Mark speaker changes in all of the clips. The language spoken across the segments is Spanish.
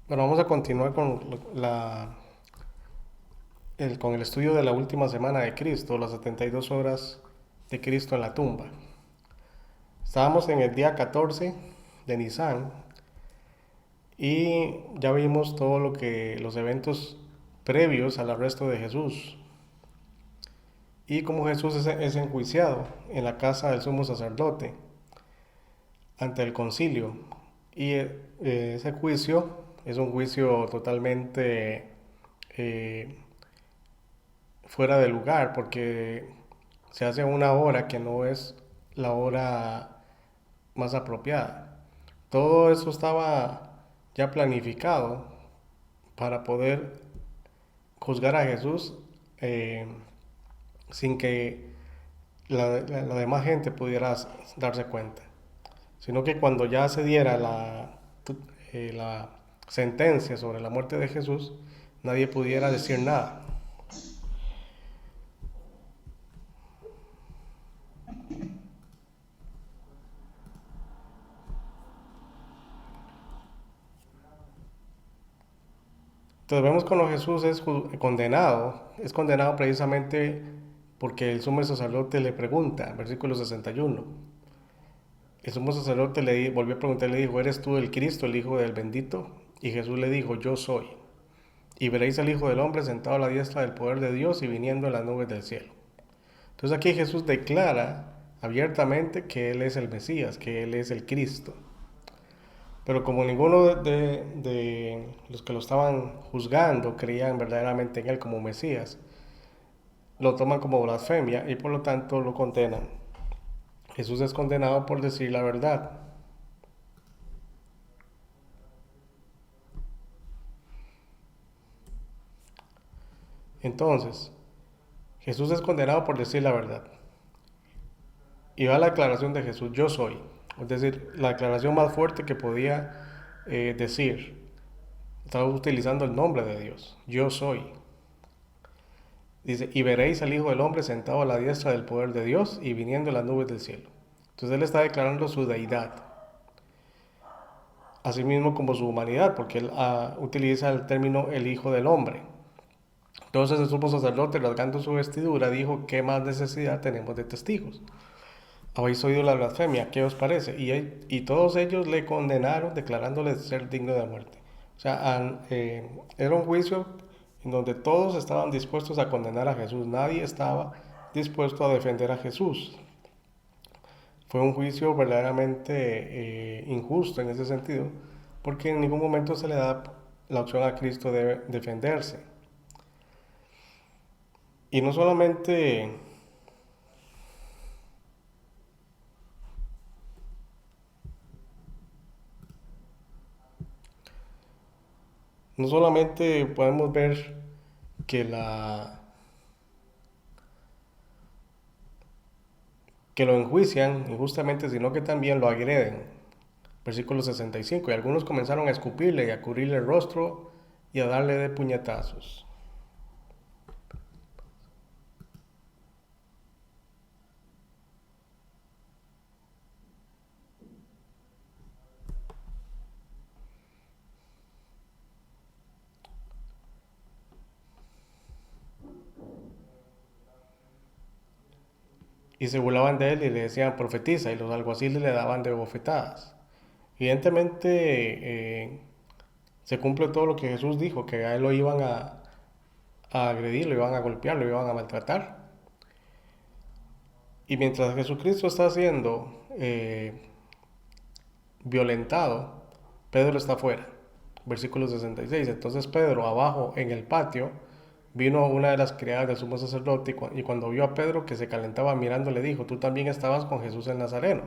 Speaker 1: Bueno, vamos a continuar con con el estudio de la última semana de Cristo, las 72 horas de Cristo en la tumba. Estábamos en el día 14 de Nisan y ya vimos todo lo que los eventos previos al arresto de Jesús y cómo Jesús es enjuiciado en la casa del sumo sacerdote ante el concilio. Y ese juicio es un juicio totalmente eh, fuera de lugar porque se hace a una hora que no es la hora más apropiada. Todo eso estaba ya planificado para poder juzgar a Jesús eh, sin que la demás gente pudiera darse cuenta, sino que cuando ya se diera la sentencia sobre la muerte de Jesús, nadie pudiera decir nada. Entonces vemos cuando Jesús es condenado precisamente porque el sumo sacerdote le pregunta, versículo 61. El sumo sacerdote volvió a preguntar, le dijo, ¿eres tú el Cristo, el Hijo del bendito? Y Jesús le dijo, yo soy. Y veréis al Hijo del Hombre sentado a la diestra del poder de Dios y viniendo en las nubes del cielo. Entonces aquí Jesús declara abiertamente que Él es el Mesías, que Él es el Cristo. Pero como ninguno de los que lo estaban juzgando creían verdaderamente en Él como Mesías, lo toman como blasfemia y por lo tanto lo condenan. Jesús es condenado por decir la verdad. Entonces, Jesús es condenado por decir la verdad. Y va la declaración de Jesús, yo soy. Es decir, la declaración más fuerte que podía decir. Estaba utilizando el nombre de Dios, yo soy. Dice, y veréis al Hijo del Hombre sentado a la diestra del poder de Dios y viniendo en las nubes del cielo. Entonces él está declarando su deidad, asimismo como su humanidad, porque él utiliza el término el Hijo del Hombre. Entonces el sumo sacerdote, rasgando su vestidura, dijo, ¿qué más necesidad tenemos de testigos? Habéis oído la blasfemia, ¿qué os parece? Y todos ellos le condenaron, declarándole ser digno de muerte. O sea, era un juicio en donde todos estaban dispuestos a condenar a Jesús. Nadie estaba dispuesto a defender a Jesús. Fue un juicio verdaderamente injusto en ese sentido, porque en ningún momento se le da la opción a Cristo de defenderse. Y no solamente podemos ver que que lo enjuician injustamente, sino que también lo agreden. Versículo 65. Y algunos comenzaron a escupirle y a cubrirle el rostro y a darle de puñetazos. Y se burlaban de él y le decían profetiza, y los alguaciles le daban de bofetadas. Evidentemente se cumple todo lo que Jesús dijo, que a él lo iban a agredir, lo iban a golpear, lo iban a maltratar. Y mientras Jesucristo está siendo violentado, Pedro está afuera. Versículo 66. Entonces Pedro, abajo en el patio, vino una de las criadas del sumo sacerdote y cuando vio a Pedro que se calentaba mirando, le dijo, tú también estabas con Jesús el Nazareno.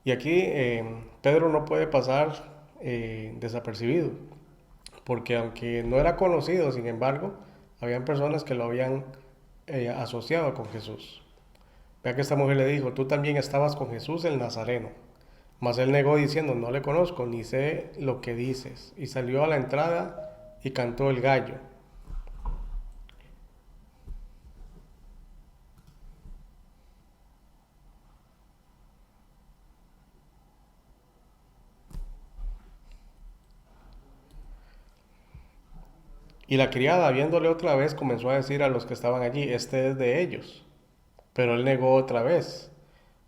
Speaker 1: Y aquí Pedro no puede pasar desapercibido, porque aunque no era conocido, sin embargo, habían personas que lo habían asociado con Jesús. Vea que esta mujer le dijo, tú también estabas con Jesús el Nazareno. Mas él negó diciendo, no le conozco, ni sé lo que dices. Y salió a la entrada y cantó el gallo. Y la criada, viéndole otra vez, comenzó a decir a los que estaban allí, este es de ellos. Pero él negó otra vez.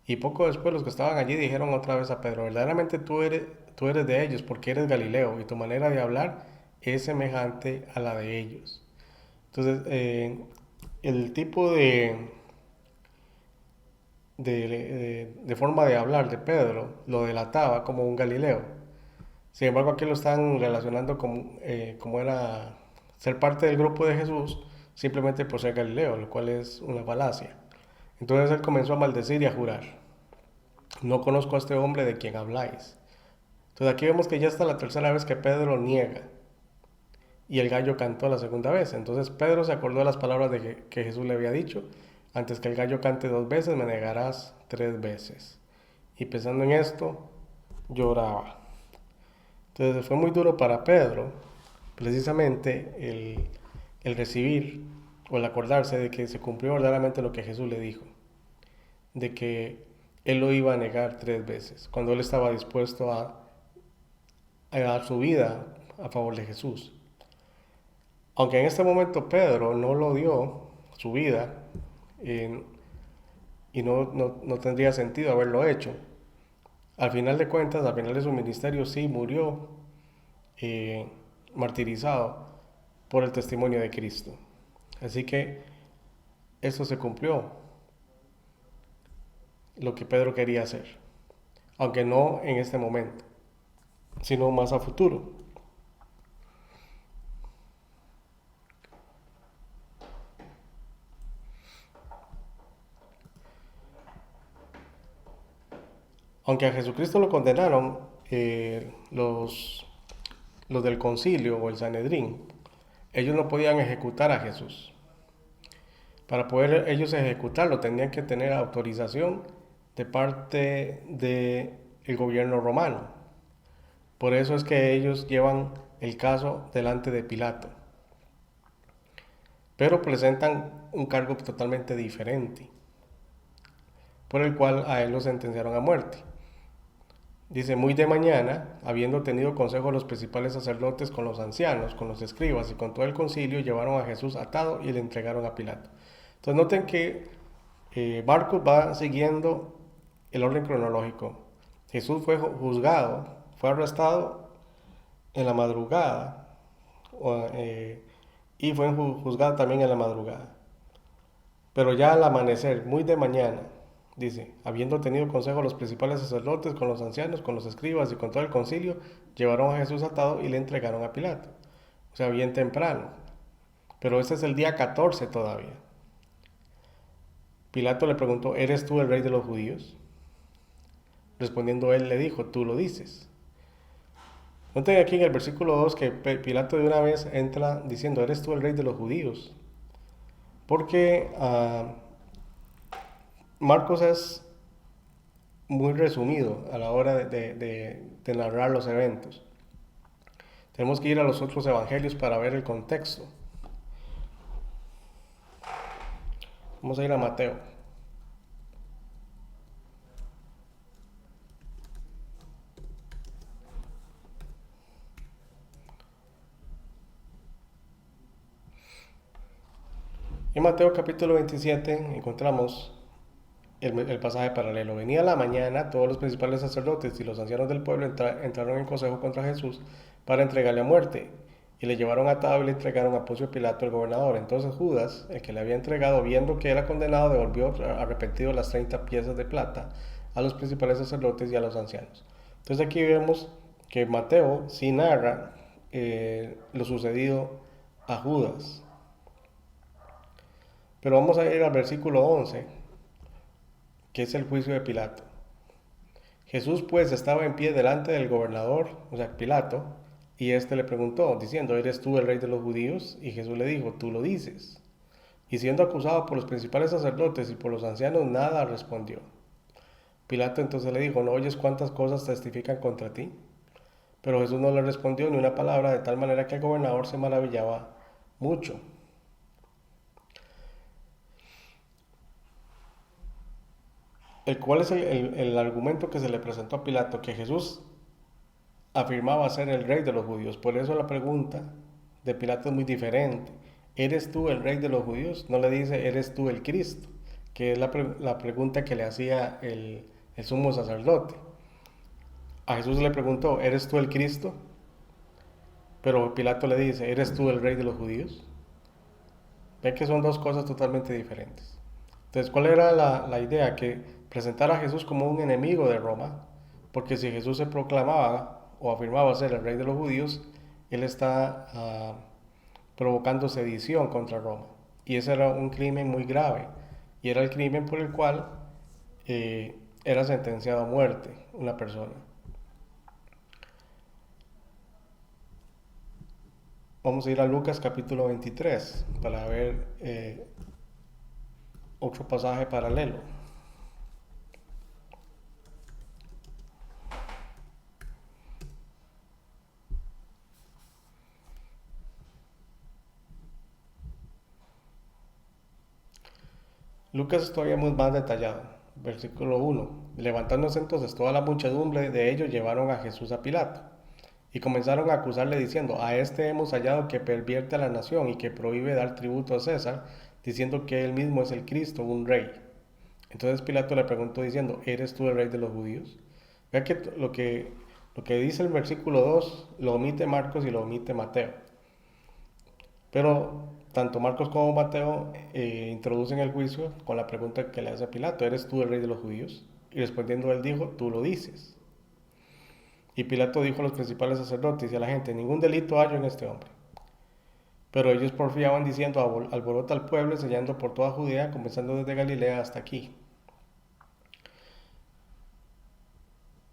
Speaker 1: Y poco después los que estaban allí dijeron otra vez a Pedro, verdaderamente tú eres de ellos porque eres Galileo y tu manera de hablar es semejante a la de ellos. Entonces, el tipo de forma de hablar de Pedro lo delataba como un Galileo. Sin embargo, aquí lo están relacionando como era ser parte del grupo de Jesús simplemente por ser Galileo, lo cual es una falacia. Entonces él comenzó a maldecir y a jurar. No conozco a este hombre de quien habláis. Entonces aquí vemos que ya está la tercera vez que Pedro niega y el gallo cantó la segunda vez. Entonces Pedro se acordó de las palabras que Jesús le había dicho, antes que el gallo cante 2 veces, me negarás 3 veces. Y pensando en esto, lloraba. Entonces fue muy duro para Pedro, precisamente el recibir o el acordarse de que se cumplió verdaderamente lo que Jesús le dijo, de que él lo iba a negar 3 veces, cuando él estaba dispuesto a dar su vida a favor de Jesús. Aunque en este momento Pedro no lo dio, su vida, eh, y no tendría sentido haberlo hecho, al final de cuentas, al final de su ministerio, sí murió eh, martirizado por el testimonio de Cristo. Así que esto se cumplió, lo que Pedro quería hacer, aunque no en este momento, sino más a futuro. Aunque a Jesucristo lo condenaron los del concilio o el Sanedrín, ellos no podían ejecutar a Jesús. Para poder ellos ejecutarlo tenían que tener autorización de parte del gobierno romano. Por eso es que ellos llevan el caso delante de Pilato. Pero presentan un cargo totalmente diferente, por el cual a él lo sentenciaron a muerte. Dice, muy de mañana, habiendo tenido consejo los principales sacerdotes con los ancianos, con los escribas y con todo el concilio, llevaron a Jesús atado y le entregaron a Pilato. Entonces noten que Marcos va siguiendo el orden cronológico. Jesús fue juzgado, fue arrestado en la madrugada y fue juzgado también en la madrugada. Pero ya al amanecer, muy de mañana, dice, habiendo tenido consejo los principales sacerdotes con los ancianos, con los escribas y con todo el concilio, llevaron a Jesús atado y le entregaron a Pilato. O sea, bien temprano. Pero este es el día 14 todavía. Pilato le preguntó, ¿eres tú el rey de los judíos? Respondiendo él le dijo, tú lo dices. Noten aquí en el versículo 2 que Pilato de una vez entra diciendo, ¿eres tú el rey de los judíos? Porque Marcos es muy resumido a la hora de narrar los eventos. Tenemos que ir a los otros evangelios para ver el contexto. Vamos a ir a Mateo. En Mateo capítulo 27 encontramos el pasaje paralelo. Venía la mañana, todos los principales sacerdotes y los ancianos del pueblo entraron en consejo contra Jesús para entregarle a muerte. Y le llevaron atado y le entregaron a Poncio Pilato, el gobernador. Entonces Judas, el que le había entregado, viendo que era condenado, devolvió arrepentido las 30 piezas de plata a los principales sacerdotes y a los ancianos. Entonces aquí vemos que Mateo sí narra lo sucedido a Judas. Pero vamos a ir al versículo 11, que es el juicio de Pilato. Jesús pues estaba en pie delante del gobernador, o sea, Pilato, y éste le preguntó, diciendo, ¿eres tú el rey de los judíos? Y Jesús le dijo, tú lo dices. Y siendo acusado por los principales sacerdotes y por los ancianos, nada respondió. Pilato entonces le dijo, ¿no oyes cuántas cosas testifican contra ti? Pero Jesús no le respondió ni una palabra, de tal manera que el gobernador se maravillaba mucho. ¿Cuál es el argumento que se le presentó a Pilato? Que Jesús afirmaba ser el rey de los judíos. Por eso la pregunta de Pilato es muy diferente. ¿Eres tú el rey de los judíos? No le dice, ¿eres tú el Cristo? Que es la pregunta que le hacía el sumo sacerdote. A Jesús le preguntó, ¿eres tú el Cristo? Pero Pilato le dice, ¿eres tú el rey de los judíos? Ve que son dos cosas totalmente diferentes. Entonces, ¿cuál era la idea? Que presentar a Jesús como un enemigo de Roma, porque si Jesús se proclamaba o afirmaba ser el rey de los judíos, él está provocando sedición contra Roma. Y ese era un crimen muy grave. Y era el crimen por el cual era sentenciado a muerte una persona. Vamos a ir a Lucas capítulo 23 para ver otro pasaje paralelo. Lucas es todavía más detallado. Versículo 1. Levantándose entonces toda la muchedumbre de ellos llevaron a Jesús a Pilato y comenzaron a acusarle diciendo, a este hemos hallado que pervierte a la nación y que prohíbe dar tributo a César, diciendo que él mismo es el Cristo, un rey. Entonces Pilato le preguntó diciendo, ¿eres tú el rey de los judíos? Vea que lo que dice el versículo 2 lo omite Marcos y lo omite Mateo. Pero tanto Marcos como Mateo introducen el juicio con la pregunta que le hace a Pilato, ¿eres tú el rey de los judíos? Y respondiendo él dijo, tú lo dices. Y Pilato dijo a los principales sacerdotes y a la gente, ningún delito hallo en este hombre. Pero ellos porfiaban diciendo, alborota al pueblo, enseñando por toda Judea, comenzando desde Galilea hasta aquí.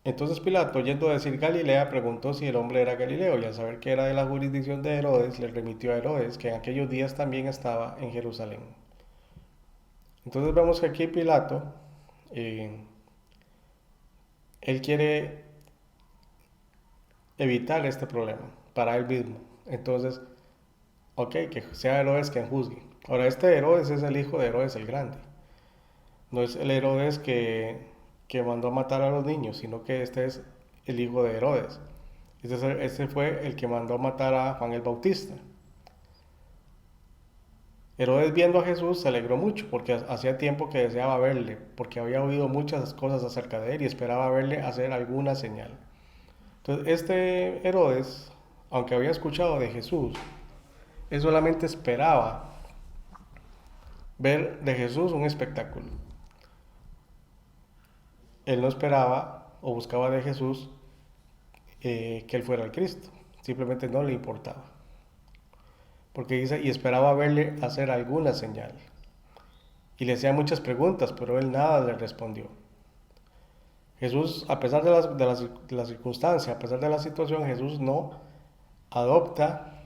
Speaker 1: Entonces Pilato, yendo a decir Galilea, preguntó si el hombre era Galileo, y al saber que era de la jurisdicción de Herodes, le remitió a Herodes, que en aquellos días también estaba en Jerusalén. Entonces vemos que aquí Pilato, eh, él quiere evitar este problema para él mismo. Entonces, ok, que sea Herodes quien juzgue. Ahora, este Herodes es el hijo de Herodes el Grande. No es el Herodes que mandó a matar a los niños, sino que este es el hijo de Herodes. Este fue el que mandó a matar a Juan el Bautista. Herodes viendo a Jesús se alegró mucho porque hacía tiempo que deseaba verle, porque había oído muchas cosas acerca de él y esperaba verle hacer alguna señal. Entonces este Herodes, aunque había escuchado de Jesús, él solamente esperaba ver de Jesús un espectáculo. Él no esperaba o buscaba de Jesús que él fuera el Cristo, simplemente no le importaba. Porque dice, y esperaba verle hacer alguna señal. Y le hacía muchas preguntas, pero él nada le respondió. Jesús, a pesar de la circunstancia, a pesar de la situación, Jesús no adopta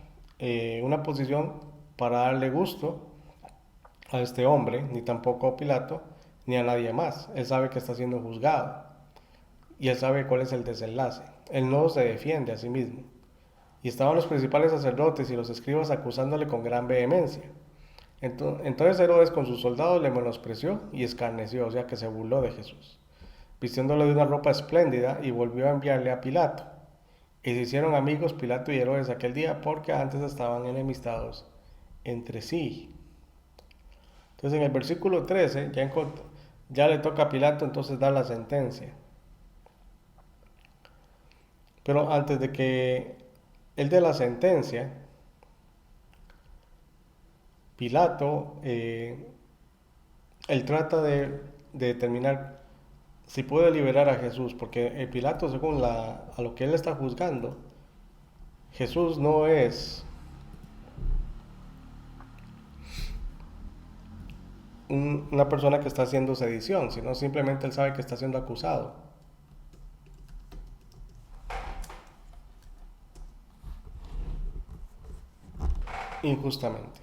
Speaker 1: una posición para darle gusto a este hombre, ni tampoco a Pilato, ni a nadie más. Él sabe que está siendo juzgado y él sabe cuál es el desenlace. Él no se defiende a sí mismo. Y estaban los principales sacerdotes y los escribas acusándole con gran vehemencia. Entonces Herodes con sus soldados le menospreció y escarneció, o sea que se burló de Jesús, vistiéndole de una ropa espléndida y volvió a enviarle a Pilato. Y se hicieron amigos Pilato y Herodes aquel día porque antes estaban enemistados entre sí. Entonces en el versículo 13 ya le toca a Pilato entonces dar la sentencia. Pero antes de que él dé la sentencia, Pilato, él trata de determinar si puede liberar a Jesús, porque Pilato, según a lo que él está juzgando, Jesús no es una persona que está haciendo sedición, sino simplemente él sabe que está siendo acusado injustamente.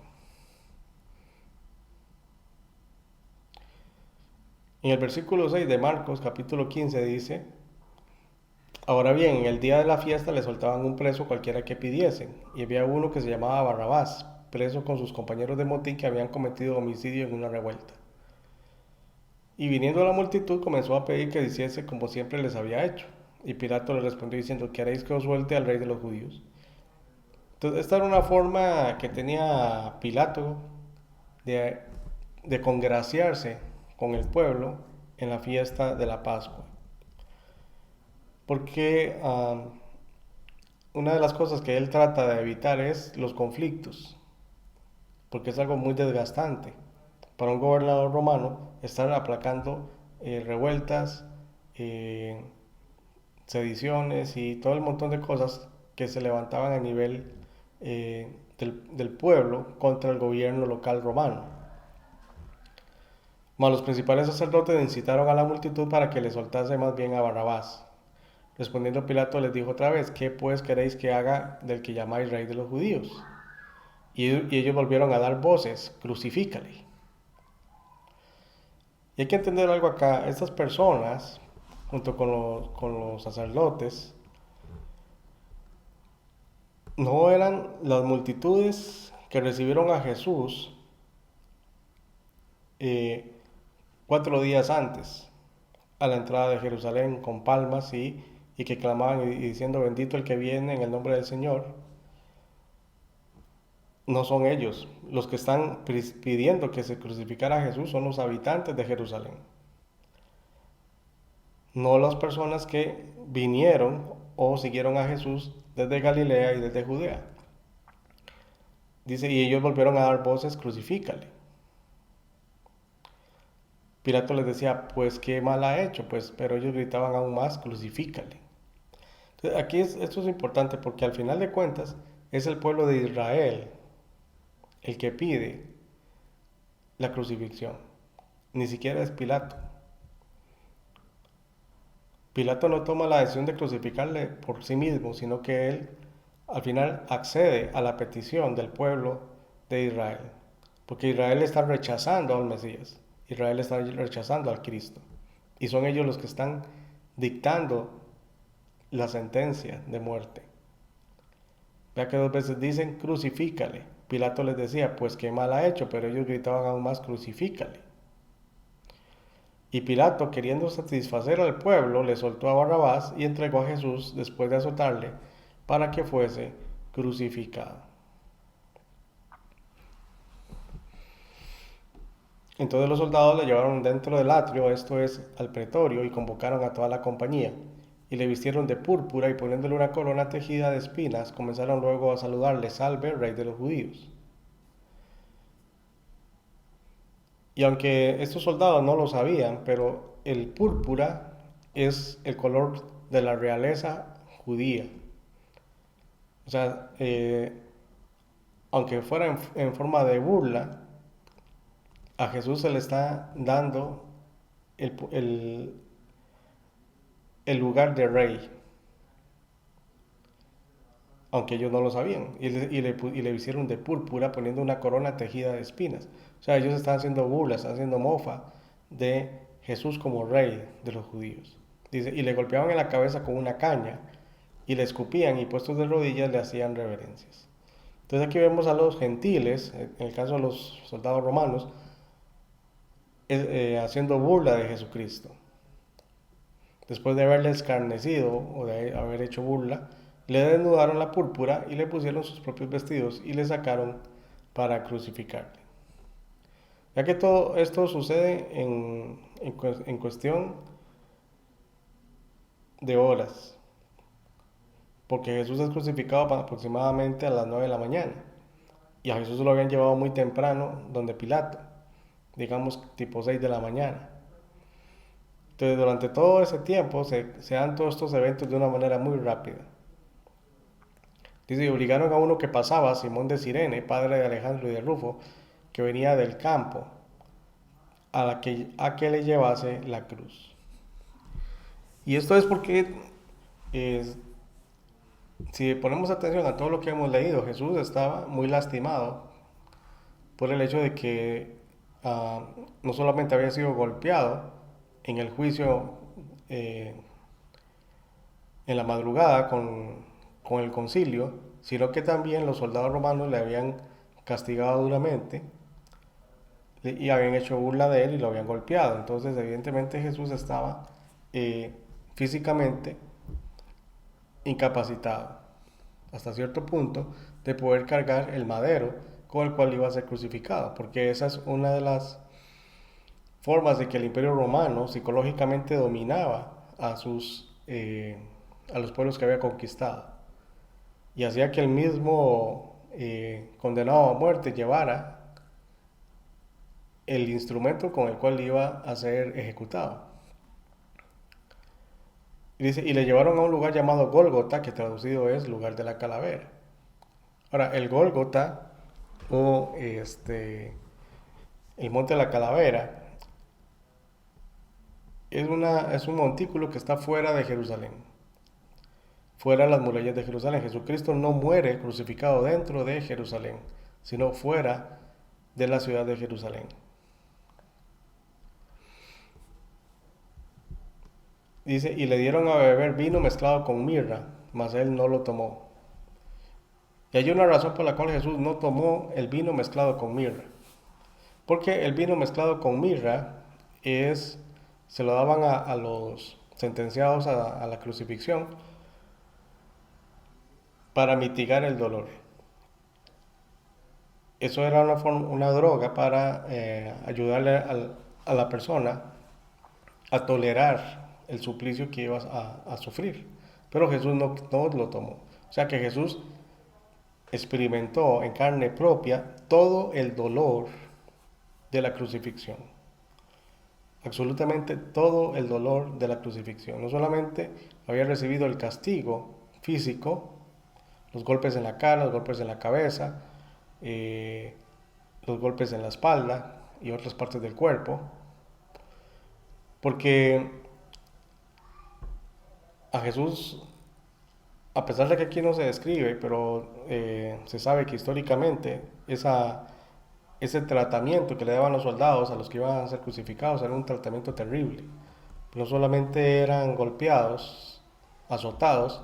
Speaker 1: En el versículo 6 de Marcos, capítulo 15, dice, ahora bien, en el día de la fiesta le soltaban un preso cualquiera que pidiesen, y había uno que se llamaba Barrabás, preso con sus compañeros de motín que habían cometido homicidio en una revuelta. Y viniendo la multitud comenzó a pedir que hiciese como siempre les había hecho. Y Pilato le respondió diciendo, ¿queréis que os suelte al rey de los judíos? Entonces, esta era una forma que tenía Pilato de, de congraciarse con el pueblo en la fiesta de la Pascua. Porque una de las cosas que él trata de evitar es los conflictos, porque es algo muy desgastante para un gobernador romano estar aplacando revueltas, eh, sediciones y todo el montón de cosas que se levantaban a nivel del pueblo contra el gobierno local romano. Mas los principales sacerdotes incitaron a la multitud para que le soltase más bien a Barrabás. Respondiendo Pilato les dijo otra vez: ¿qué pues queréis que haga del que llamáis rey de los judíos? Y ellos volvieron a dar voces: crucifícale. Y hay que entender algo acá: estas personas, junto con los sacerdotes, no eran las multitudes que recibieron a Jesús eh, 4 días antes, a la entrada de Jerusalén, con palmas y que clamaban y diciendo: bendito el que viene en el nombre del Señor. No son ellos. Los que están pidiendo que se crucificara a Jesús son los habitantes de Jerusalén, no las personas que vinieron o siguieron a Jesús desde Galilea y desde Judea. Dice: y ellos volvieron a dar voces: crucifícale. Pilato les decía: pues qué mal ha hecho, pues, pero ellos gritaban aún más: crucifícale. Entonces, esto es importante porque al final de cuentas es el pueblo de Israel el que pide la crucifixión, ni siquiera es Pilato. Pilato no toma la decisión de crucificarle por sí mismo, sino que él al final accede a la petición del pueblo de Israel, porque Israel está rechazando al Mesías, Israel está rechazando al Cristo, y son ellos los que están dictando la sentencia de muerte. Vea que 2 veces dicen: crucifícale. Pilato les decía: pues qué mal ha hecho, pero ellos gritaban aún más: crucifícale. Y Pilato, queriendo satisfacer al pueblo, le soltó a Barrabás y entregó a Jesús después de azotarle para que fuese crucificado. Entonces los soldados le llevaron dentro del atrio, esto es, al pretorio, y convocaron a toda la compañía. Y le vistieron de púrpura y poniéndole una corona tejida de espinas, comenzaron luego a saludarle: salve, rey de los judíos. Y aunque estos soldados no lo sabían, pero el púrpura es el color de la realeza judía. O sea, aunque fuera en forma de burla, a Jesús se le está dando el, el- el lugar de rey, aunque ellos no lo sabían. Y le hicieron de púrpura poniendo una corona tejida de espinas. O sea, ellos están haciendo burla, están haciendo mofa de Jesús como rey de los judíos. Dice: y le golpeaban en la cabeza con una caña y le escupían y puestos de rodillas le hacían reverencias. Entonces aquí vemos a los gentiles, en el caso de los soldados romanos, haciendo burla de Jesucristo. Después de haberle escarnecido o de haber hecho burla, le desnudaron la púrpura y le pusieron sus propios vestidos y le sacaron para crucificarle. Ya que todo esto sucede en cuestión de horas, porque Jesús es crucificado aproximadamente a las 9 de la mañana y a Jesús lo habían llevado muy temprano donde Pilato, digamos tipo 6 de la mañana. Entonces durante todo ese tiempo se dan todos estos eventos de una manera muy rápida. Dice: y obligaron a uno que pasaba, Simón de Cirene, padre de Alejandro y de Rufo, que venía del campo, a que le llevase la cruz. Y esto es porque, eh, si ponemos atención a todo lo que hemos leído, Jesús estaba muy lastimado por el hecho de que no solamente había sido golpeado en el juicio eh, en la madrugada con el concilio, sino que también los soldados romanos le habían castigado duramente y habían hecho burla de él y lo habían golpeado. Entonces, evidentemente, Jesús estaba físicamente incapacitado hasta cierto punto de poder cargar el madero con el cual iba a ser crucificado, porque esa es una de las formas de que el Imperio Romano psicológicamente dominaba a los pueblos que había conquistado y hacía que el mismo condenado a muerte llevara el instrumento con el cual iba a ser ejecutado. Y dice, y le llevaron a un lugar llamado Gólgota, que traducido es lugar de la calavera. Ahora, el Gólgota o el monte de la calavera es un montículo que está fuera de Jerusalén, fuera de las murallas de Jerusalén. Jesucristo no muere crucificado dentro de Jerusalén, sino fuera de la ciudad de Jerusalén. Dice, y le dieron a beber vino mezclado con mirra, mas él no lo tomó. Y hay una razón por la cual Jesús no tomó el vino mezclado con mirra. Porque el vino mezclado con mirra se lo daban a los sentenciados a la crucifixión para mitigar el dolor. Eso era una droga para ayudarle a la persona a tolerar el suplicio que ibas a sufrir. Pero Jesús no lo tomó. O sea que Jesús experimentó en carne propia todo el dolor de la crucifixión. Absolutamente todo el dolor de la crucifixión. No solamente había recibido el castigo físico, los golpes en la cara, los golpes en la cabeza, los golpes en la espalda y otras partes del cuerpo, porque a Jesús, a pesar de que aquí no se describe, pero se sabe que históricamente ese tratamiento que le daban los soldados a los que iban a ser crucificados era un tratamiento terrible. No solamente eran golpeados, azotados,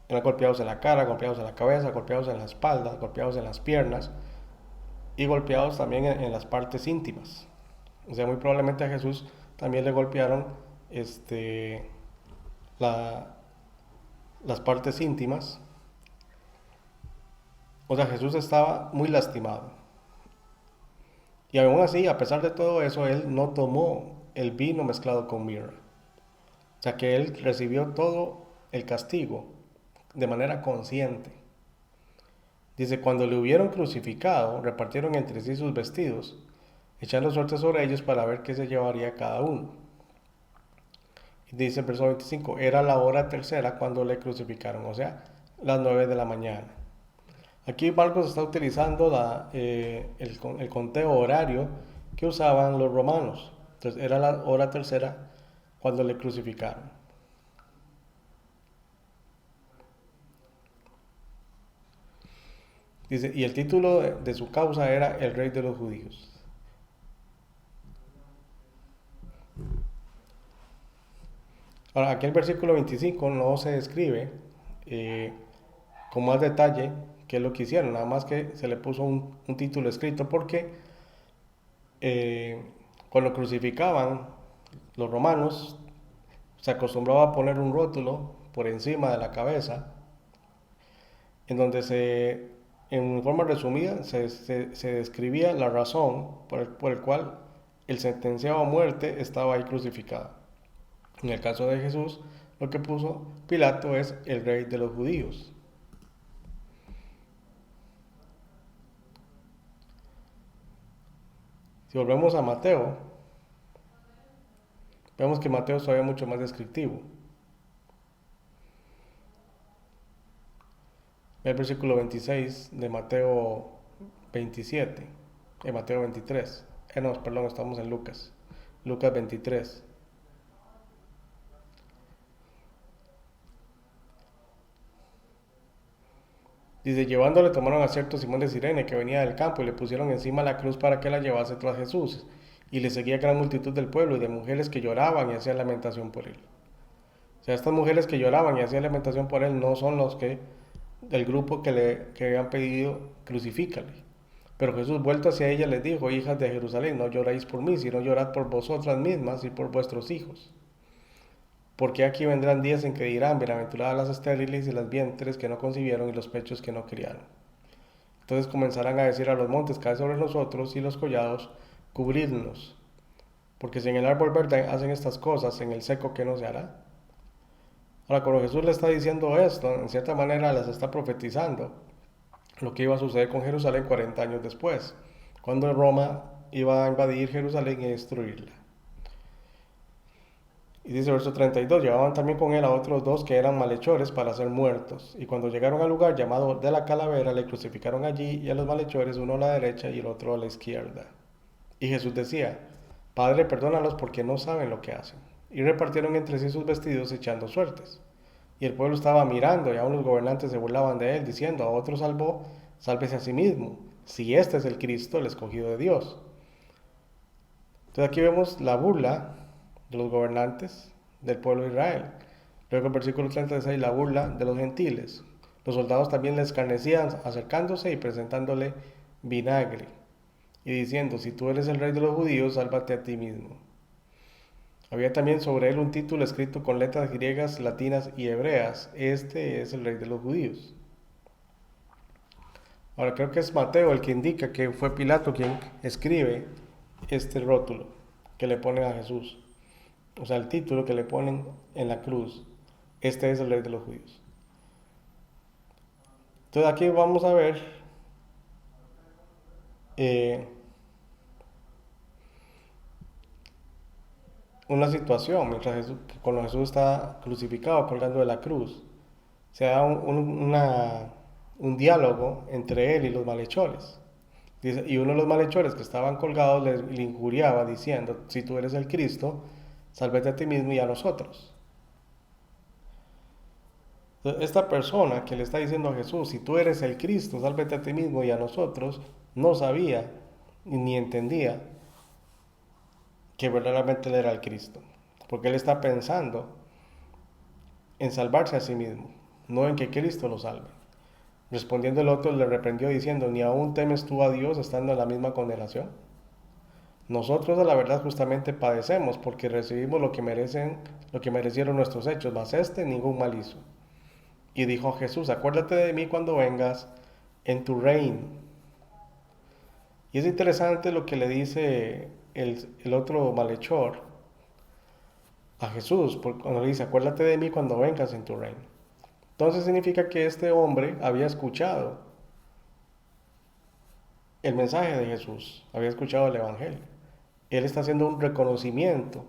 Speaker 1: eran golpeados en la cara, golpeados en la cabeza, golpeados en la espalda, golpeados en las piernas y golpeados también en las partes íntimas. O sea, muy probablemente a Jesús también le golpearon las partes íntimas. O sea, Jesús estaba muy lastimado. Y aún así, a pesar de todo eso, él no tomó el vino mezclado con mirra. O sea, que él recibió todo el castigo de manera consciente. Dice, cuando le hubieron crucificado, repartieron entre sí sus vestidos, echando suerte sobre ellos para ver qué se llevaría cada uno. Y dice el verso 25, era la hora tercera cuando le crucificaron, o sea, las 9 de la mañana. Aquí Marcos está utilizando el conteo horario que usaban los romanos. Entonces era la hora tercera cuando le crucificaron. Dice, y el título de su causa era el Rey de los Judíos. Ahora, aquí el versículo 25 no se describe con más detalle qué es lo que hicieron, nada más que se le puso un título escrito porque cuando crucificaban los romanos se acostumbraba a poner un rótulo por encima de la cabeza en donde en forma resumida se describía la razón por el cual el sentenciado a muerte estaba ahí crucificado. En el caso de Jesús, lo que puso Pilato es el Rey de los Judíos. Si volvemos a Mateo, vemos que Mateo es todavía mucho más descriptivo. El versículo 26 de Mateo 27, de Mateo 23. No, perdón, estamos en Lucas. Lucas 23. Dice, llevándole tomaron a cierto Simón de Cirene que venía del campo y le pusieron encima la cruz para que la llevase tras Jesús. Y le seguía gran multitud del pueblo y de mujeres que lloraban y hacían lamentación por él. O sea, estas mujeres que lloraban y hacían lamentación por él no son del grupo que habían pedido crucifícale. Pero Jesús, vuelto hacia ella, les dijo, hijas de Jerusalén, no lloráis por mí, sino llorad por vosotras mismas y por vuestros hijos. porque aquí vendrán días en que dirán, bienaventuradas las estériles y las vientres que no concibieron y los pechos que no criaron. Entonces comenzarán a decir a los montes, caed sobre nosotros, y los collados, cubridnos. Porque si en el árbol verde hacen estas cosas, en el seco, ¿qué no se hará? Ahora, cuando Jesús le está diciendo esto, en cierta manera les está profetizando lo que iba a suceder con Jerusalén 40 años después, cuando Roma iba a invadir Jerusalén y destruirla. Y dice verso 32, llevaban también con él a otros dos que eran malhechores para ser muertos. Y cuando llegaron al lugar llamado de la calavera, le crucificaron allí y a los malhechores, uno a la derecha y el otro a la izquierda. Y Jesús decía, Padre, perdónalos porque no saben lo que hacen. Y repartieron entre sí sus vestidos echando suertes. Y el pueblo estaba mirando y aún los gobernantes se burlaban de él, diciendo, a otro salvó, sálvese a sí mismo, si este es el Cristo, el escogido de Dios. Entonces aquí vemos la burla de los gobernantes del pueblo de Israel. Luego en el versículo 36, la burla de los gentiles. Los soldados también le escarnecían acercándose y presentándole vinagre y diciendo, si tú eres el rey de los judíos, sálvate a ti mismo. Había también sobre él un título escrito con letras griegas, latinas y hebreas, este es el rey de los judíos. Ahora creo que es Mateo el que indica que fue Pilato quien escribe este rótulo que le ponen a Jesús. O sea, el título que le ponen en la cruz. Este es el rey de los judíos. Entonces aquí vamos a ver eh, una situación mientras cuando Jesús está crucificado, colgando de la cruz. Se da un diálogo entre él y los malhechores. Y uno de los malhechores que estaban colgados le injuriaba diciendo, si tú eres el Cristo, sálvate a ti mismo y a nosotros. Entonces, esta persona que le está diciendo a Jesús, si tú eres el Cristo, sálvate a ti mismo y a nosotros, no sabía ni entendía que verdaderamente él era el Cristo. Porque él está pensando en salvarse a sí mismo, no en que Cristo lo salve. Respondiendo el otro le reprendió diciendo, ¿ni aún temes tú a Dios estando en la misma condenación? Nosotros a la verdad justamente padecemos porque recibimos lo que merecieron nuestros hechos, mas este ningún mal hizo. Y dijo Jesús, acuérdate de mí cuando vengas en tu reino. Y es interesante lo que le dice el otro malhechor a Jesús, cuando le dice, acuérdate de mí cuando vengas en tu reino. Entonces significa que este hombre había escuchado el mensaje de Jesús, había escuchado el Evangelio. Él está haciendo un reconocimiento,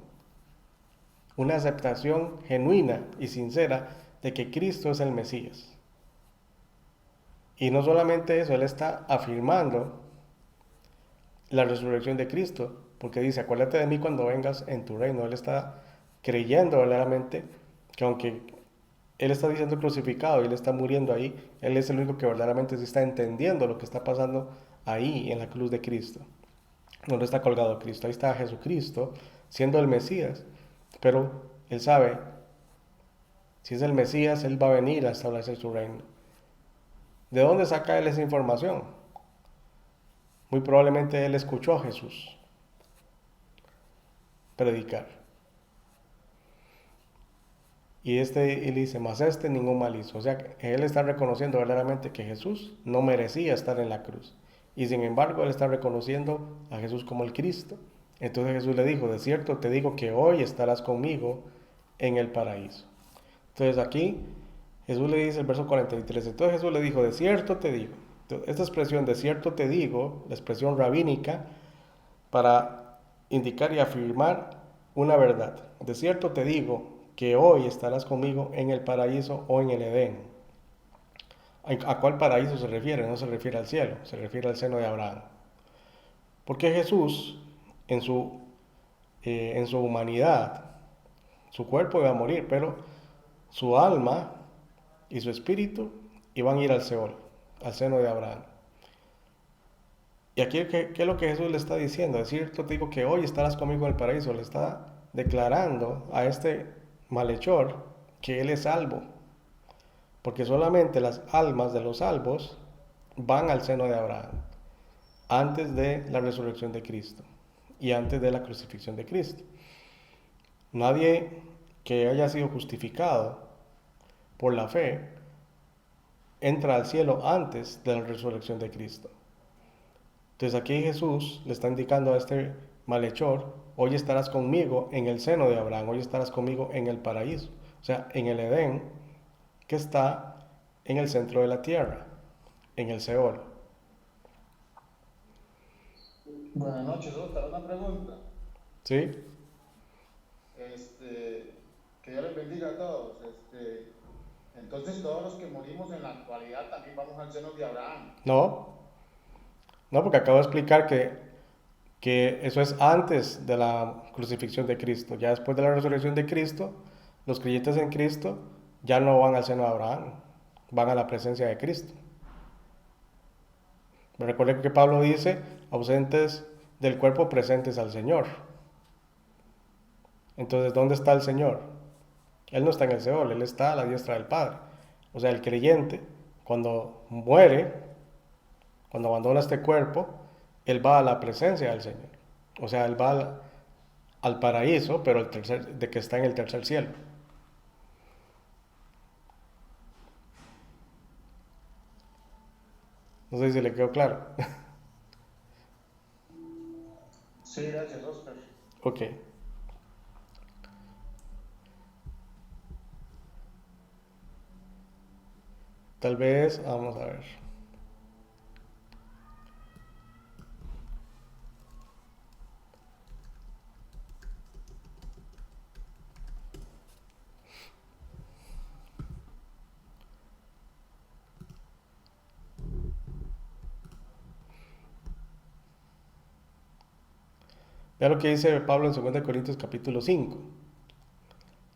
Speaker 1: una aceptación genuina y sincera de que Cristo es el Mesías. Y no solamente eso, él está afirmando la resurrección de Cristo, porque dice, acuérdate de mí cuando vengas en tu reino. Él está creyendo verdaderamente que aunque él está diciendo crucificado y él está muriendo ahí, él es el único que verdaderamente se está entendiendo lo que está pasando ahí en la cruz de Cristo, donde está colgado Cristo. Ahí está Jesucristo siendo el Mesías, pero él sabe, si es el Mesías, él va a venir a establecer su reino. ¿De dónde saca él esa información? Muy probablemente él escuchó a Jesús predicar. Y él dice, mas este ningún mal hizo. O sea, él está reconociendo verdaderamente que Jesús no merecía estar en la cruz. Y sin embargo, él está reconociendo a Jesús como el Cristo. Entonces Jesús le dijo, de cierto te digo que hoy estarás conmigo en el paraíso. Entonces aquí Jesús le dice el verso 43. Entonces Jesús le dijo, de cierto te digo. Entonces, esta expresión, de cierto te digo, la expresión rabínica, para indicar y afirmar una verdad. De cierto te digo que hoy estarás conmigo en el paraíso o en el Edén. ¿A cuál paraíso se refiere? No se refiere al cielo, se refiere al seno de Abraham. Porque Jesús, en su humanidad, su cuerpo iba a morir, pero su alma y su espíritu iban a ir al Seol, al seno de Abraham. Y aquí, ¿qué es lo que Jesús le está diciendo? Es cierto, te digo que hoy estarás conmigo en el paraíso. Le está declarando a este malhechor que él es salvo. Porque solamente las almas de los salvos van al seno de Abraham antes de la resurrección de Cristo y antes de la crucifixión de Cristo. Nadie que haya sido justificado por la fe, entra al cielo antes de la resurrección de Cristo. Entonces aquí Jesús le está indicando a este malhechor, hoy estarás conmigo en el seno de Abraham, hoy estarás conmigo en el paraíso, o sea, en el Edén, que está en el centro de la tierra, en el Seol.
Speaker 2: Buenas noches, Oscar. Una pregunta.
Speaker 1: ¿Sí?
Speaker 2: Que Dios les bendiga a todos. Entonces, todos los que morimos en la actualidad también vamos al seno de Abraham.
Speaker 1: No, no, porque acabo de explicar que eso es antes de la crucifixión de Cristo. Ya después de la resurrección de Cristo, los creyentes en Cristo ya no van al seno de Abraham, van a la presencia de Cristo. Me recuerdo que Pablo dice, ausentes del cuerpo, presentes al Señor. Entonces, ¿dónde está el Señor? Él no está en el Seol, Él está a la diestra del Padre. O sea, el creyente, cuando muere, cuando abandona este cuerpo, Él va a la presencia del Señor. O sea, Él va al paraíso, pero de que está en el tercer cielo. No sé si le quedó claro.
Speaker 2: Sí, gracias, Oscar.
Speaker 1: Ok. Tal vez, vamos a ver. Vea lo que dice Pablo en 2 Corintios capítulo 5.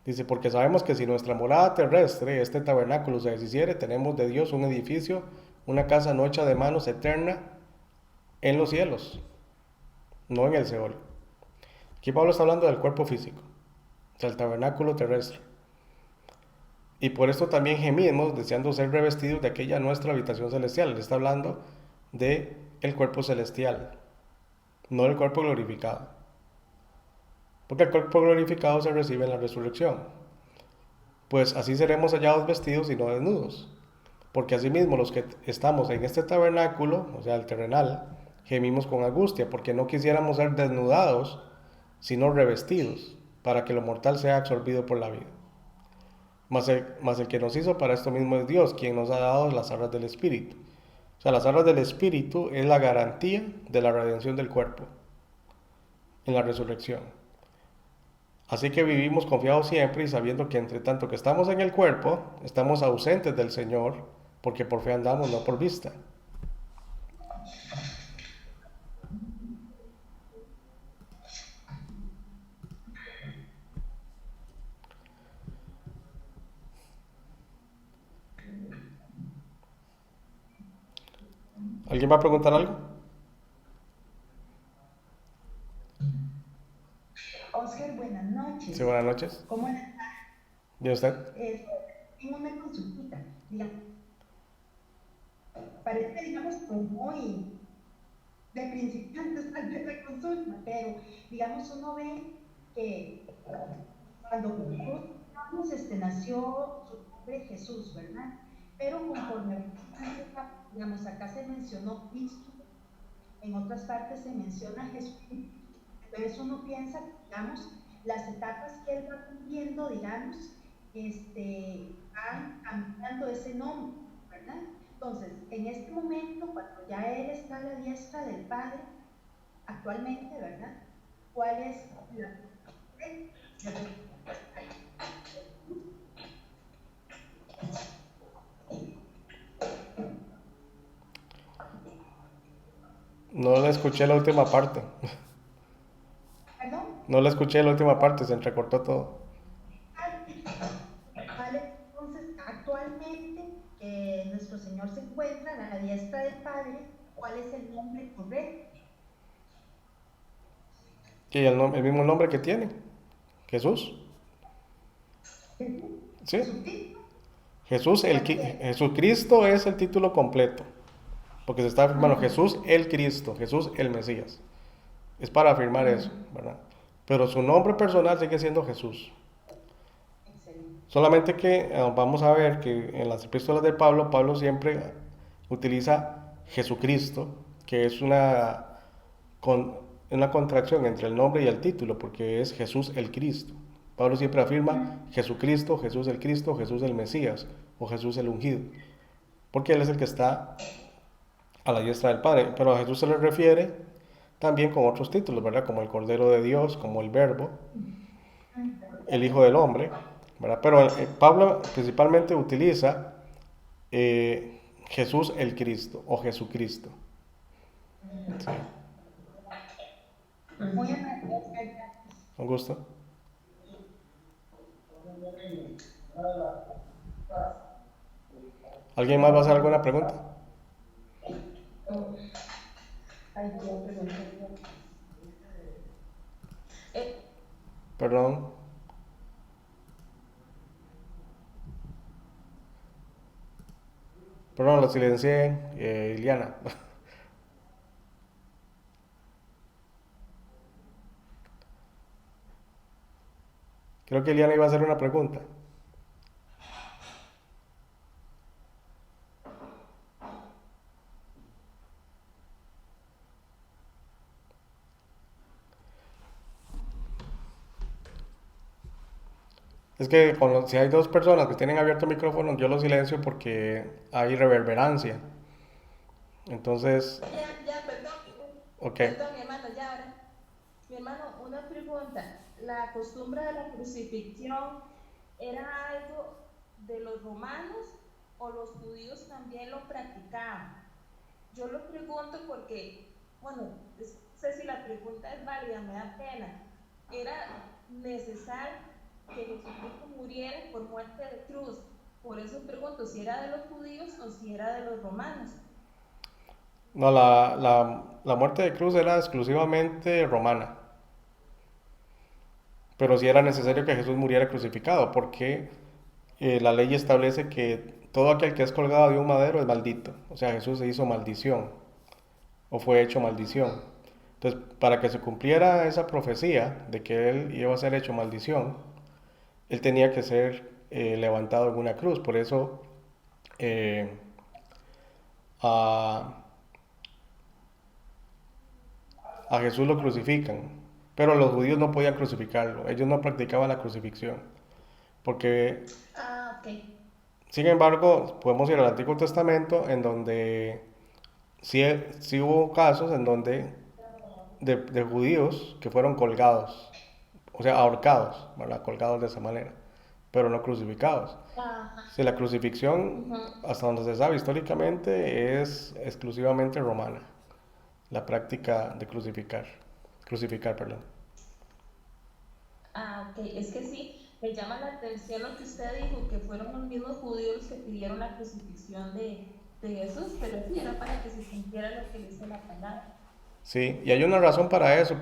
Speaker 1: Dice, porque sabemos que si nuestra morada terrestre, este tabernáculo se deshiciere, tenemos de Dios un edificio, una casa no hecha de manos eterna en los cielos, no en el Seol. Aquí Pablo está hablando del cuerpo físico, del tabernáculo terrestre. Y por esto también gemimos, deseando ser revestidos de aquella nuestra habitación celestial. Él está hablando de el cuerpo celestial, no del cuerpo glorificado. Porque el cuerpo glorificado se recibe en la resurrección. Pues así seremos hallados vestidos y no desnudos. Porque asimismo los que estamos en este tabernáculo, o sea, el terrenal, gemimos con angustia, porque no quisiéramos ser desnudados, sino revestidos, para que lo mortal sea absorbido por la vida. Mas el que nos hizo para esto mismo es Dios, quien nos ha dado las arras del Espíritu. O sea, las arras del Espíritu es la garantía de la redención del cuerpo en la resurrección. Así que vivimos confiados siempre y sabiendo que entre tanto que estamos en el cuerpo, estamos ausentes del Señor, porque por fe andamos, no por vista. ¿Alguien va a preguntar algo?
Speaker 3: Oscar, buenas
Speaker 1: Sí,
Speaker 3: noches.
Speaker 1: buenas noches.
Speaker 3: ¿Cómo está?
Speaker 1: ¿Y usted?
Speaker 3: Tengo una consultita. Digamos, parece, digamos, como muy de principiantes tal vez la consulta, pero digamos, uno ve que cuando Jesús nació su nombre Jesús, ¿verdad? Pero conforme, digamos, acá se mencionó Cristo, en otras partes se menciona Jesús. Entonces uno piensa, digamos, las etapas que él va cumpliendo, digamos, van cambiando ese nombre, ¿verdad? Entonces, en este momento, cuando ya él está a la diestra del Padre, actualmente, ¿verdad? ¿Cuál es la...
Speaker 1: No le escuché la última parte.
Speaker 3: ¿Perdón?
Speaker 1: No le escuché la última parte, se entrecortó todo.
Speaker 3: Vale, entonces, actualmente nuestro Señor se encuentra a la diestra del Padre, ¿cuál es el nombre correcto?
Speaker 1: Y el mismo nombre que tiene, Jesús. ¿Sí?
Speaker 3: Su título,
Speaker 1: Jesús, Jesucristo es el título completo. Porque se está afirmando Jesús el Cristo, Jesús el Mesías. Es para afirmar eso, ¿verdad? Pero su nombre personal sigue siendo Jesús. Solamente que vamos a ver que en las epístolas de Pablo, Pablo siempre utiliza Jesucristo, que es con, una contracción entre el nombre y el título, porque es Jesús el Cristo. Pablo siempre afirma Jesucristo, Jesús el Cristo, Jesús el Mesías o Jesús el ungido, porque Él es el que está a la diestra del Padre. Pero a Jesús se le refiere también con otros títulos, ¿verdad? Como el Cordero de Dios, como el Verbo, el Hijo del Hombre, ¿verdad? Pero Pablo principalmente utiliza Jesús el Cristo o Jesucristo. Sí.
Speaker 3: Muy amable, Oscar, gracias.
Speaker 1: Un gusto. ¿Alguien más va a hacer alguna pregunta?
Speaker 4: Ay, yo pregunté. Eh,
Speaker 1: Perdón. Perdón, lo silencié, Iliana. Creo que Iliana iba a hacer una pregunta. Es que si hay dos personas que tienen abierto el micrófono, yo lo silencio porque hay reverberancia. Entonces,
Speaker 4: ya, perdón.
Speaker 1: ok.
Speaker 4: Perdón, mi hermano, ya ahora. Mi hermano, una pregunta. ¿La costumbre de la crucifixión era algo de los romanos o los judíos también lo practicaban? Yo lo pregunto porque, bueno, no sé si la pregunta es válida, me da pena. Era necesario que Jesucristo muriera por muerte de cruz. Por eso pregunto si era de los judíos o si era de los romanos.
Speaker 1: No, la muerte de cruz era exclusivamente romana. Pero sí era necesario que Jesús muriera crucificado, porque la ley establece que todo aquel que es colgado de un madero es maldito. O sea, Jesús se hizo maldición, o fue hecho maldición. Entonces, para que se cumpliera esa profecía de que él iba a ser hecho maldición, él tenía que ser levantado en una cruz. Por eso eh, a, a Jesús lo crucifican. Pero los judíos no podían crucificarlo, ellos no practicaban la crucifixión. Porque,
Speaker 4: Ah, ok.
Speaker 1: sin embargo, podemos ir al Antiguo Testamento en donde sí hubo casos en donde de judíos que fueron colgados, o sea, ahorcados, ¿verdad? Colgados de esa manera, pero no crucificados.
Speaker 4: Ajá.
Speaker 1: Si la crucifixión,
Speaker 4: Ujú.
Speaker 1: hasta donde se sabe históricamente, es exclusivamente romana, la práctica de crucificar, perdón.
Speaker 4: Ah, ok. Es que sí, me llama la atención lo que usted dijo, que fueron los mismos judíos los que pidieron la crucifixión de Jesús, pero sí era para que se sintiera lo que dice la palabra.
Speaker 1: Sí, y hay una razón para eso,
Speaker 4: Gracias.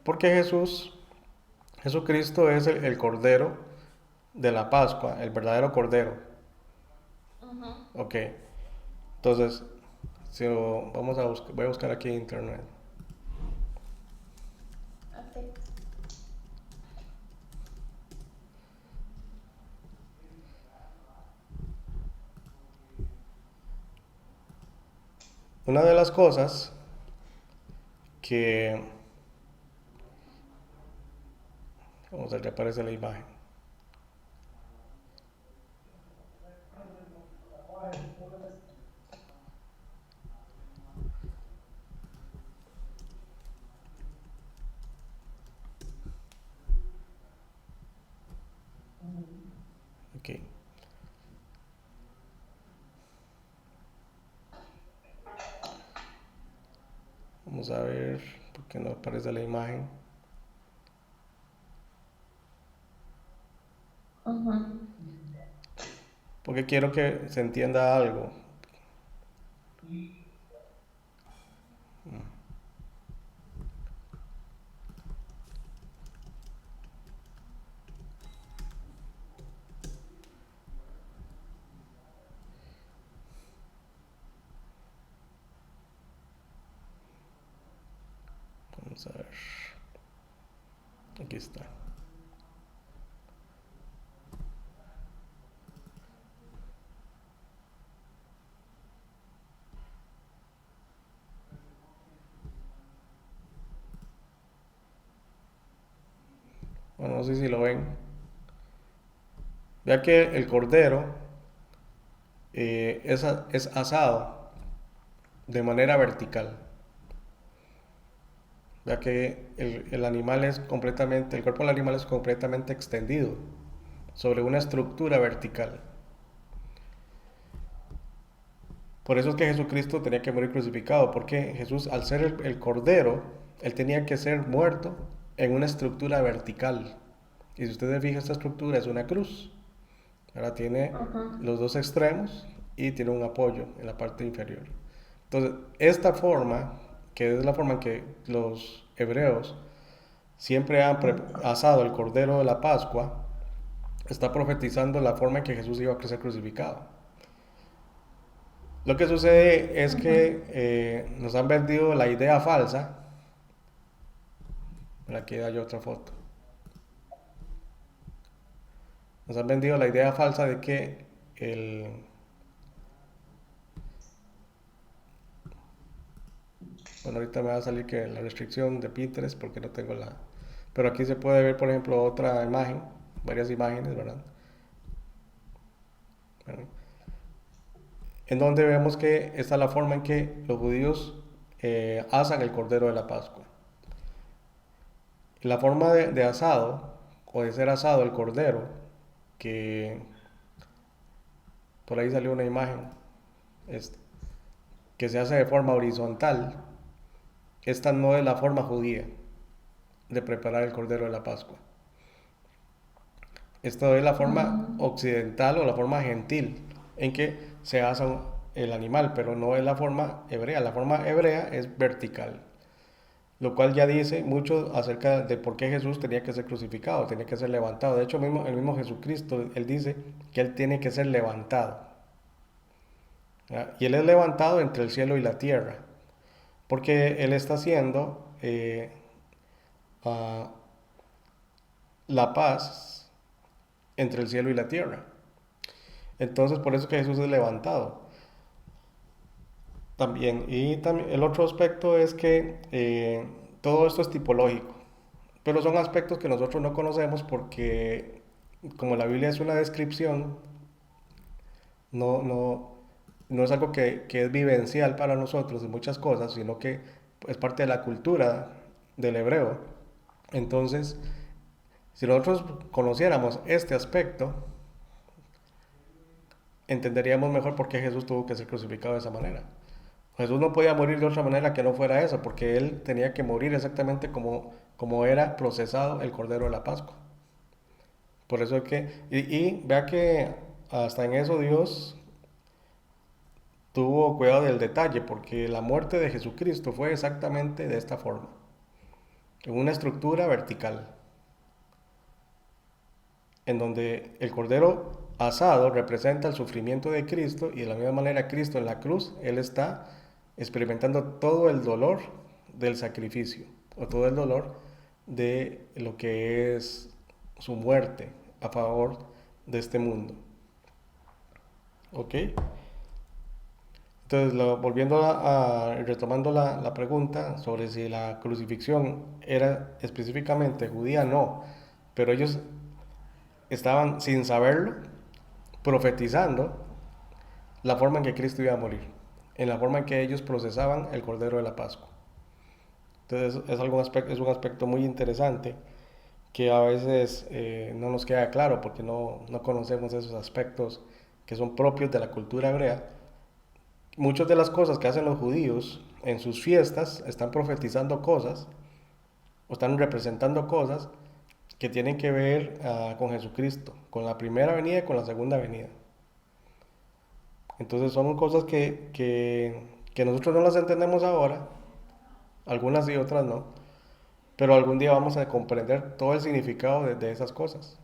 Speaker 1: porque Jesucristo es el Cordero de la Pascua, el verdadero Cordero.
Speaker 4: Ujú.
Speaker 1: Ok, entonces, voy a buscar aquí en internet.
Speaker 4: Ok.
Speaker 1: Una de las cosas que, vamos a ver, ya aparece la imagen. Ok, vamos a ver, por qué no aparece la imagen.
Speaker 4: Ujú.
Speaker 1: Porque quiero que se entienda algo. Vamos a ver. Aquí está. Bueno, no sé si lo ven. Vea que el cordero es asado de manera vertical. Ya que el animal es completamente, el cuerpo del animal es completamente extendido sobre una estructura vertical. Por eso es que Jesucristo tenía que morir crucificado, porque Jesús, al ser el cordero, él tenía que ser muerto en una estructura vertical. Y si usted se fija, esta estructura es una cruz. Ahora tiene
Speaker 4: Ajá.
Speaker 1: los dos extremos y tiene un apoyo en la parte inferior. Entonces, esta forma, que es la forma en que los hebreos siempre han asado el cordero de la Pascua, está profetizando la forma en que Jesús iba a ser crucificado. Lo que sucede es que nos han vendido la idea falsa. Aquí hay otra foto. Nos han vendido la idea falsa de que el... Bueno, ahorita me va a salir que la restricción de Pinterest porque no tengo la... Pero aquí se puede ver, por ejemplo, otra imagen, varias imágenes, ¿verdad? Bueno, en donde vemos que esta es la forma en que los judíos asan el cordero de la Pascua. La forma de asado, o de ser asado el cordero, que por ahí salió una imagen, es, que se hace de forma horizontal, esta no es la forma judía de preparar el cordero de la Pascua. Esto es la forma occidental o la forma gentil en que se asa el animal, pero no es la forma hebrea. La forma hebrea es vertical, lo cual ya dice mucho acerca de por qué Jesús tenía que ser crucificado, tenía que ser levantado. De hecho, el mismo Jesucristo, él dice que él tiene que ser levantado. ¿Ya? Y él es levantado entre el cielo y la tierra, porque él está haciendo uh, la paz entre el cielo y la tierra. Entonces, por eso es que Jesús es levantado. También, y también el otro aspecto es que todo esto es tipológico, pero son aspectos que nosotros no conocemos porque como la Biblia es una descripción, no, no, no es algo que es vivencial para nosotros en muchas cosas, sino que es parte de la cultura del hebreo. Entonces, si nosotros conociéramos este aspecto, entenderíamos mejor por qué Jesús tuvo que ser crucificado de esa manera. Jesús no podía morir de otra manera que no fuera esa, porque él tenía que morir exactamente como era procesado el Cordero de la Pascua. Por eso es que, y vea que hasta en eso Dios tuvo cuidado del detalle, porque la muerte de Jesucristo fue exactamente de esta forma, en una estructura vertical, en donde el Cordero asado representa el sufrimiento de Cristo y de la misma manera Cristo en la cruz, Él está experimentando todo el dolor del sacrificio o todo el dolor de lo que es su muerte a favor de este mundo. ¿Ok? Entonces, volviendo retomando la pregunta sobre si la crucifixión era específicamente judía, no, pero ellos estaban sin saberlo profetizando la forma en que Cristo iba a morir, en la forma en que ellos procesaban el Cordero de la Pascua. Entonces es un aspecto muy interesante que a veces no nos queda claro porque no conocemos esos aspectos que son propios de la cultura hebrea. Muchas de las cosas que hacen los judíos en sus fiestas están profetizando cosas o están representando cosas que tienen que ver con Jesucristo, con la primera venida y con la segunda venida. Entonces son cosas que nosotros no las entendemos ahora, algunas y otras no, pero algún día vamos a comprender todo el significado de esas cosas.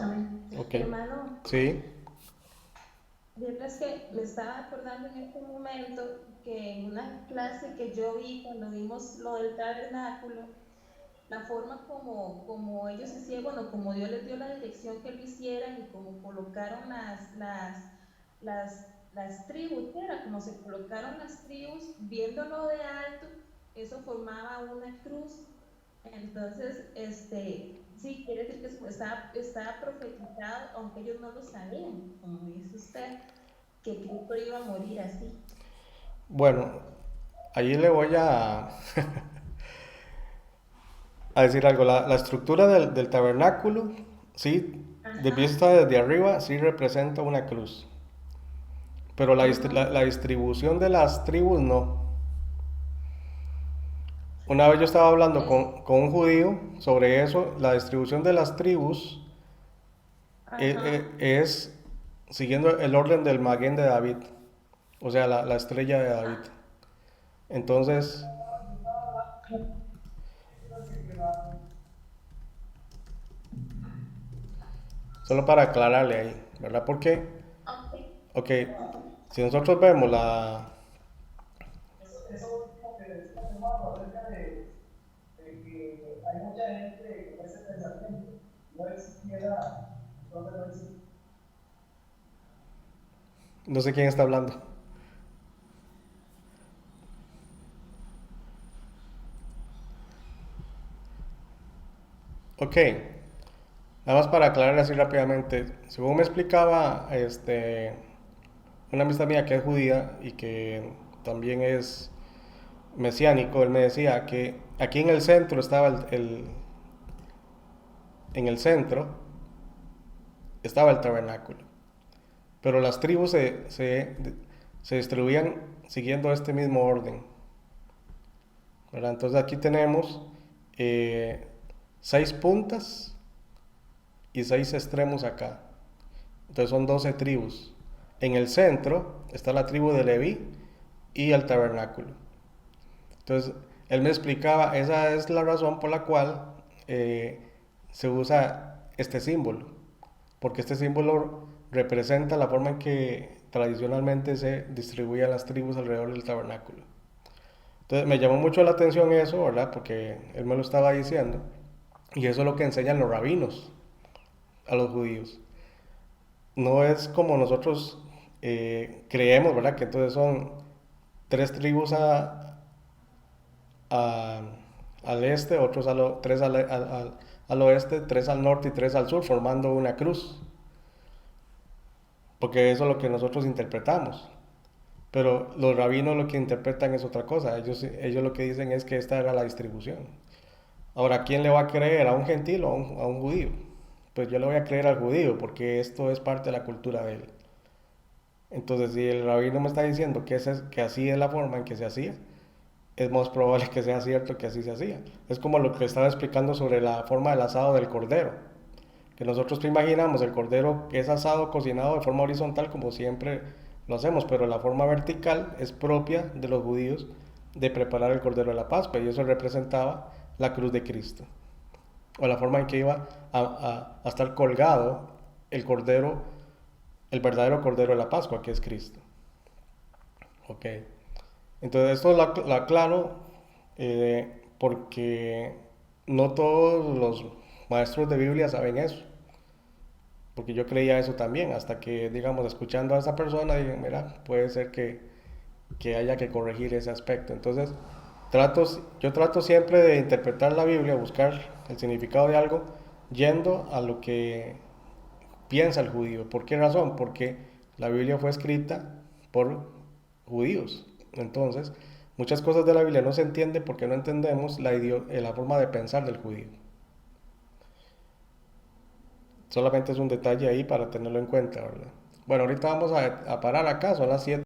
Speaker 4: Amén.
Speaker 1: Ok,
Speaker 4: Hermano,
Speaker 1: sí,
Speaker 4: vieras que me estaba acordando en este momento que en una clase que yo vi cuando vimos lo del tabernáculo, la forma como ellos hacían, bueno, como Dios les dio la dirección que lo hicieran y como colocaron las tribus, era como se colocaron las tribus, viéndolo de alto, eso formaba una cruz. Entonces, sí, quiere decir que estaba profetizado, aunque ellos no lo sabían, como dice usted, que Cristo iba a morir así.
Speaker 1: Bueno, allí le voy a decir algo. La estructura del tabernáculo, sí, de
Speaker 4: Ajá,
Speaker 1: vista desde arriba, sí representa una cruz. Pero
Speaker 4: ajá,
Speaker 1: la distribución de las tribus no. Una vez yo estaba hablando
Speaker 4: es,
Speaker 1: con un judío sobre eso, la distribución de las tribus
Speaker 4: ajá.
Speaker 1: es siguiendo el orden del Maguen de David, o sea, la estrella de David.
Speaker 4: Ah,
Speaker 1: Entonces, solo para aclararle ahí, ¿verdad? Porque,
Speaker 4: ok.
Speaker 1: ok, si nosotros vemos no sé quién está hablando. Ok, nada más para aclarar así rápidamente. Según me explicaba una amistad mía que es judía y que también es mesiánico, él me decía que aquí en el centro estaba en el centro estaba el tabernáculo, pero las tribus se distribuían siguiendo este mismo orden, ¿verdad? Entonces aquí tenemos eh, 6 puntas y 6 extremos acá. Entonces son 12 tribus. En el centro está la tribu de Leví y el tabernáculo. Entonces él me explicaba, esa es la razón por la cual eh, se usa este símbolo, porque este símbolo representa la forma en que tradicionalmente se distribuían las tribus alrededor del tabernáculo. Entonces me llamó mucho la atención eso, ¿verdad? Porque él me lo estaba diciendo, y eso es lo que enseñan los rabinos a los judíos. No es como nosotros creemos, ¿verdad? Que entonces son 3 tribus a- al este, otros 3 al oeste, 3 al norte y 3 al sur, formando una cruz. Porque eso es lo que nosotros interpretamos. Pero los rabinos lo que interpretan es otra cosa. Ellos lo que dicen es que esta era la distribución. Ahora, ¿quién le va a creer? ¿A un gentil o a un judío? Pues yo le voy a creer al judío porque esto es parte de la cultura de él. Entonces, si el rabino me está diciendo que así es la forma en que se hacía, es más probable que sea cierto que así se hacía. Es como lo que estaba explicando sobre la forma del asado del cordero. Que nosotros imaginamos el cordero que es asado, cocinado de forma horizontal como siempre lo hacemos, pero la forma vertical es propia de los judíos de preparar el cordero de la Pascua y eso representaba la cruz de Cristo o la forma en que iba a estar colgado el cordero, el verdadero cordero de la Pascua que es Cristo. Ok, entonces esto lo aclaro porque no todos los maestros de Biblia saben eso. Porque yo creía eso también, hasta que, digamos, escuchando a esa persona, dije, mira, puede ser que haya que corregir ese aspecto. Entonces, trato, yo trato siempre de interpretar la Biblia, buscar el significado de algo, yendo a lo que piensa el judío. ¿Por qué razón? Porque la Biblia fue escrita por judíos. Entonces, muchas cosas de la Biblia no se entienden porque no entendemos la forma de pensar del judío. Solamente es un detalle ahí para tenerlo en cuenta, ¿verdad? Bueno, ahorita vamos a parar acá, son las 7.